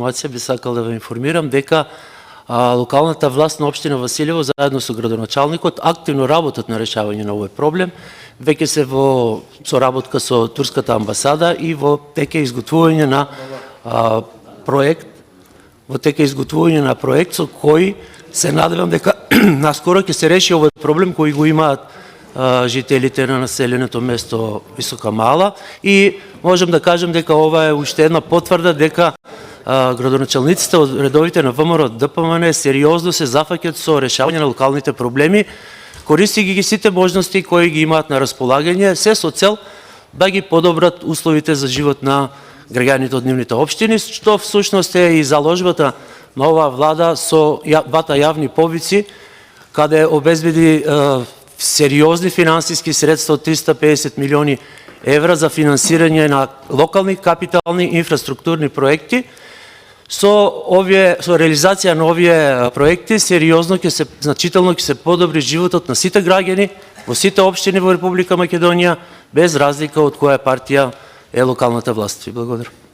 информација би сакал да ве информирам дека локалната власт на општина Василево заедно со градоначалникот активно работат на решавање на овој проблем. Веќе се во соработка со турската амбасада и во тека изготвување на проект, со кој се надевам дека наскоро ќе се реши овој проблем кој го имаат жителите на населеното место Висока Мала, и можем да кажем дека ова е уште една потврда дека градоначалниците од редовите на ВМРО ДПМН сериозно се зафаќаат со решавање на локалните проблеми, користи ги сите можности кои ги имаат на располагање, се со цел да ги подобрат условите за живот на граѓаните од нивните општини, што всушност е и заложбата на оваа влада со двата јавни повици, каде обезбеди сериозни финансиски средства од 350 милиони евра за финансирање на локални капитални инфраструктурни проекти. Со реализација на овие проекти значително ќе се подобри животот на сите граѓани во сите општини во Република Македонија, без разлика од која партија е локалната власт. Ви благодарам.